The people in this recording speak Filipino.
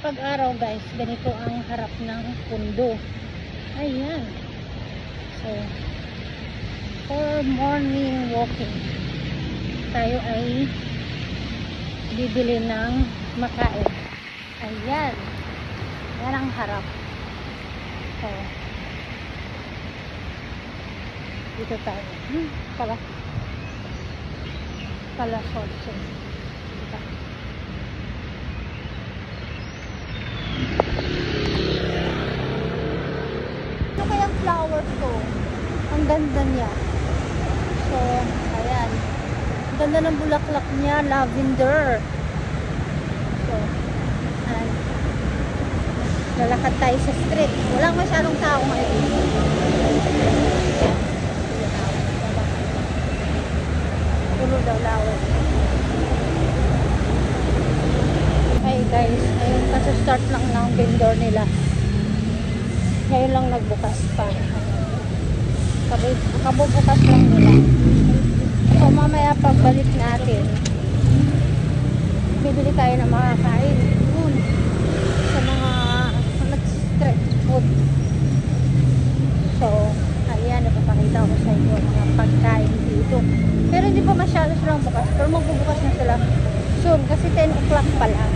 Pag araw guys, ganito ang harap ng pundo. Ayan. So, for morning walking, tayo ay bibili ng makain. Ayan. Yan ang harap. So, dito tayo. Pala kotse. Ano kayang flowers to? Ang ganda niya. So, ayan. Ang ganda ng bulaklak niya. Lavender. So, ayan. Lalakad tayo sa street. Walang masyadong tao ngayon. Puro daw lawak. Hey guys, ayun kasi start lang ng vendor nila. Ngayon lang nagbukas pa. Kabubukas lang nila. So mamaya pagbalik natin, bibili tayo ng makakain dun sa mga street food. So ayan, napapakita ko sa inyo mga pagkain dito. Pero hindi pa masyado silang bukas. Pero magbubukas na sila soon kasi 10 o'clock pa lang.